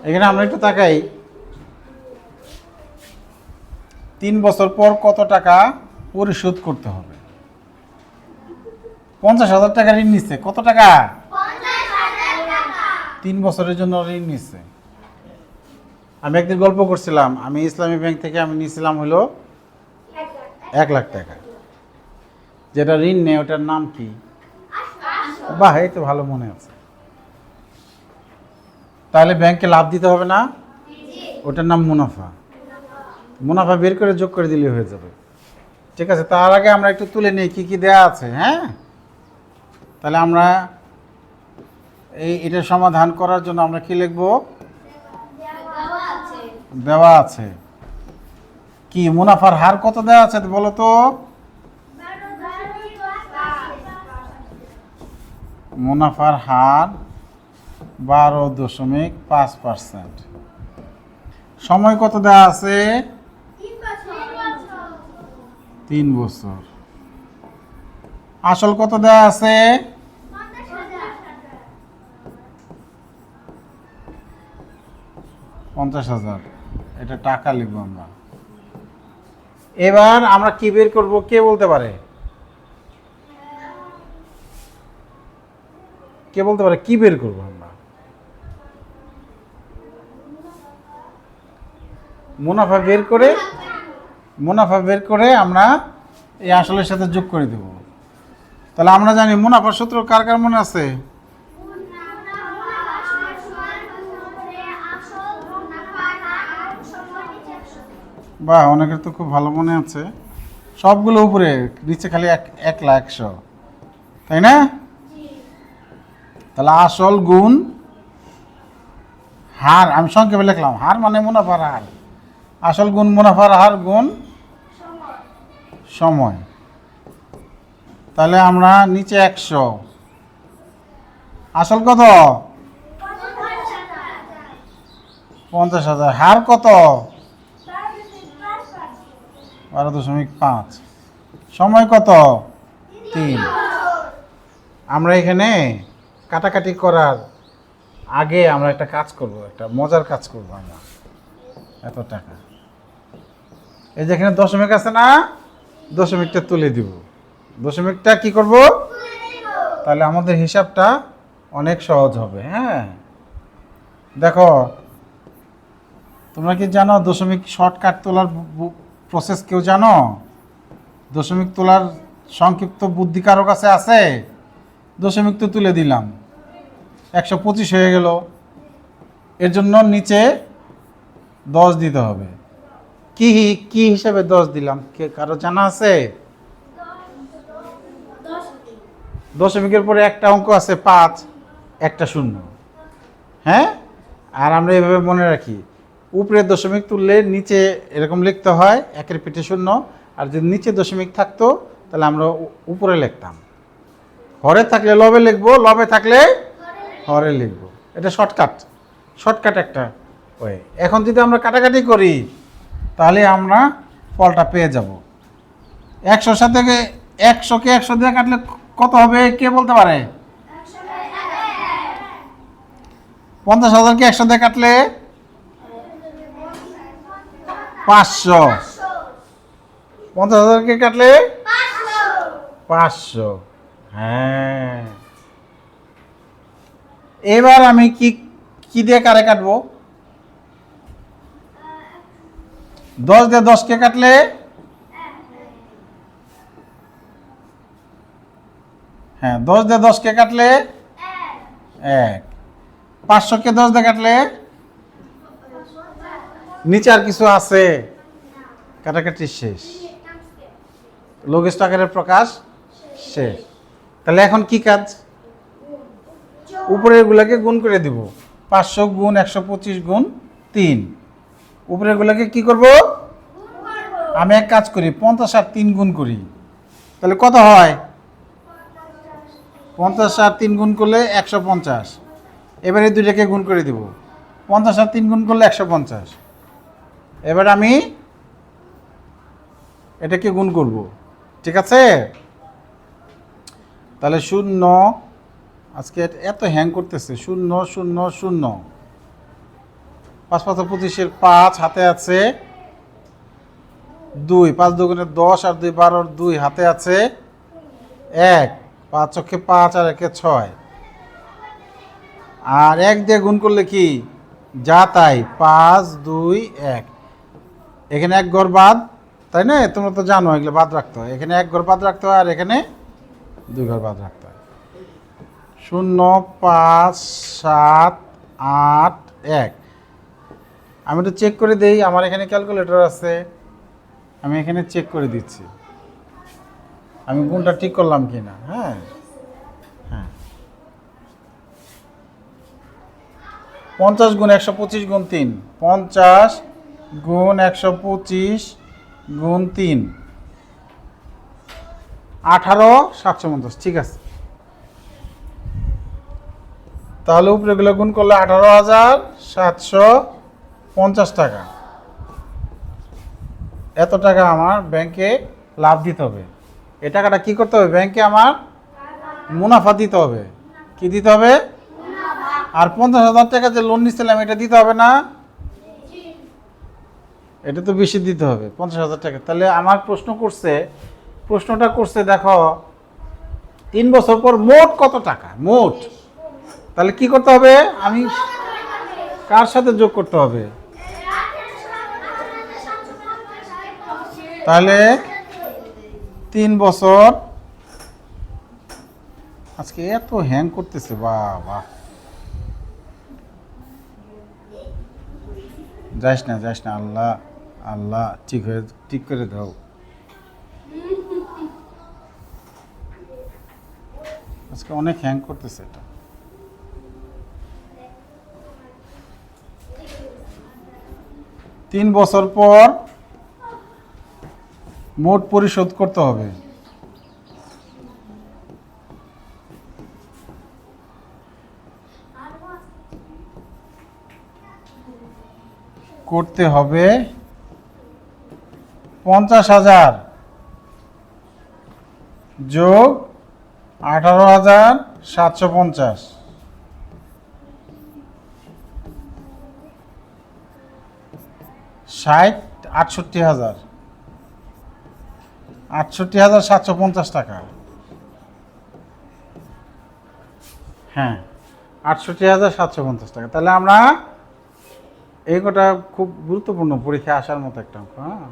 এখানে আমরা একটু তাকাই, 3 বছর পর কত টাকা পরিশোধ করতে হবে। 50,000 টাকা ঋণ নিচ্ছে। কত টাকা? 3 বছরের জন্য ঋণ নিচ্ছে। আমি একদিন গল্প করছিলাম, আমি ইসলামী ব্যাংক থেকে আমি নিয়েছিলাম হলো 1 লাখ টাকা। যেটা ঋণ নেই ওটার নাম কি? বাহ, এই তো ভালো মনে আছে। তাহলে ব্যাংকে লাভ দিতে হবে না? ওটার নাম মুনাফা। মুনাফা বের করে যোগ করে দিলে হয়ে যাবে। ঠিক আছে, তার আগে আমরা একটু তুলে নিই কি কি দেয়া আছে। হ্যাঁ, তাহলে আমরা এটার সমাধান করার জন্য আমরা কি লিখব? দেওয়া আছে। কি মুনাফার হার কত দেওয়া আছে বলো তো? মুনাফার হার 12.5%। সময় কত দেওয়া আছে? 3 বছর। আসল কত দেওয়া আছে? 50,000। এটা টাকা লিখবো আমরা। এবার আমরা কি বের করব, কে বলতে পারে? কে বলতে পারে কি বের করব আমরা? মুনাফা বের করে আমরা এই আসলের সাথে যোগ করে দেব। তাহলে আমরা জানি মুনাফার সূত্র কার কার মনে আছে? বাহ, অনেকের তো খুব ভালো মনে আছে। সবগুলো উপরে, নিচে খালি 1,00,000, তাই না? তাহলে আসল গুণ হার, আমি সংক্ষেপে লিখলাম, হার মানে মুনাফার হার। আসল গুণ মুনাফার হার গুণ সময়। তাহলে আমরা নিচে 100, আসল কত? 50,000, হার কত? 12.5, সময় কত? 3। আমরা এখানে কাটাকাটি করার আগে আমরা একটা কাজ করব, একটা মজার কাজ করব আমরা। এত টাকা, এই যে এখানে দশমিক আছে না, দশমিকটা তুলে দিব। দশমিকটা কি করব? তাহলে আমাদের হিসাবটা অনেক সহজ হবে। হ্যাঁ, দেখো, তোমরা কি জানো দশমিক শর্টকাট তোলার প্রসেস কেউ জানো? দশমিক তোলার সংক্ষিপ্ত বুদ্ধি কারো কাছে আছে? দশমিক তো তুলে দিলাম, 125 হয়ে গেল। এর জন্য নিচে 10 দিতে হবে। কি কি হিসাবে 10 দিলাম কে কারো জানা আছে? দশমিকের পরে একটা অঙ্ক আছে 5, একটা শূন্য। হ্যাঁ, আর আমরা এভাবে মনে রাখি, উপরে দশমিক তুললে নিচে এরকম লিখতে হয়, একের পিঠে শূন্য। আর যদি নিচে দশমিক থাকতো তাহলে আমরা উপরে লিখতাম। হরে থাকলে লবে লিখবো, লবে থাকলে হরে লিখবো। এটা শর্টকাট একটা ওয়ে। এখন যদি আমরা কাটাকাটি করি তাহলে আমরা ফলটা পেয়ে যাব। 100 সাথে 100কে 100 দিয়ে কাটলে কত হবে কে বলতে পারে? 50,000কে 100 দিয়ে কাটলে 500। 50,000কে কাটলে 500। হ্যাঁ, এবার আমি কি দিয়ে কারে কাটবো? 10 দিয়ে 10কে কাটলে হ্যাঁ, 10 দিয়ে 10কে কাটলে 1। 500কে 10 দিয়ে কাটলে নিচে আর কিছু আছে? কাটাকাটি শেষ, লঘিষ্ঠ আকারের প্রকাশ শেষ। তাহলে এখন কি কাজ? উপরের গুলাকে গুণ করে দিব। 500 গুণ 125 গুণ 3। উপরের গুলাকে কি করব? আমি এক কাজ করি, 50 আর 3 গুণ করি। তাহলে কত হয়? 50 আর 3 গুণ করলে 150। এবারে দুইটাকে গুণ করে দিব। 50 আর 3 গুণ করলে 150। এবার আমি এটাকে গুণ করব। ঠিক আছে? তাহলে 0, আজকে এত হ্যাং করতেছে, 0 0 0, 5 5 25-এর 5 হাতে আছে 2, 5 2 10 আর 2 12, 2 হাতে আছে 1, 5 চোখে 5 আর 1 6, আর 1 দিয়ে গুণ করলে কি যা তাই 5 2 1, এখানে 1 ঘর বাদ, তাই না? তোমরা তো জানো এগুলো বাদ রাখতে হয়, এখানে 1 ঘর বাদ রাখতে হয় আর এখানে 2 ঘর বাদ রাখতে হয়। 0 5 7 8 1, আমি একটু চেক করে দিই, আমার এখানে ক্যালকুলেটর আছে, আমি এখানে চেক করে দিচ্ছি আমি গুণটা ঠিক করলাম কিনা। হ্যাঁ হ্যাঁ, 50 গুণ 125 গুণ 3, 50 গুণ 125 গুণ 3, 18,750। ঠিক আছে, তাহলে উপরেগুলো গুণ করলে 18,750 টাকা। এত টাকা আমার ব্যাংকে লাভ দিতে হবে। এই টাকাটা কি করতে হবে? ব্যাংকে আমার মুনাফা দিতে হবে। কি দিতে হবে? আর 50,000 টাকা যে লোন নিচ্ছিলাম এটা দিতে হবে না? এটা তো বেশি দিতে হবে, 50,000 টাকা। তাহলে আমার প্রশ্নটা করছে দেখো 3 বছর পর মোট কত টাকা, মোট। তাহলে কি করতে হবে? আমি কার সাথে যোগ করতে হবে? তাহলে 3 বছর, আজকে এত হ্যাং করতেছে বাবা। যাইস না আল্লাহ আল্লাহ, ঠিক করে দাও। আজকে অনেক হ্যাং করতেছে এটা। তিন বছর পর মোট পরিশোধ করতে হবে। করতে হবে 50,000 যোগ 18,750, 68,750 টাকা। হ্যাঁ, 68,750 টাকা। তাহলে আমরা এই কটা খুব গুরুত্বপূর্ণ, পরীক্ষায় আসার মতো একটা অঙ্ক। হ্যাঁ,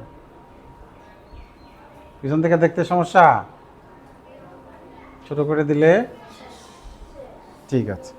পিছন থেকে দেখতে সমস্যা, ছোট করে দিলে ঠিক আছে।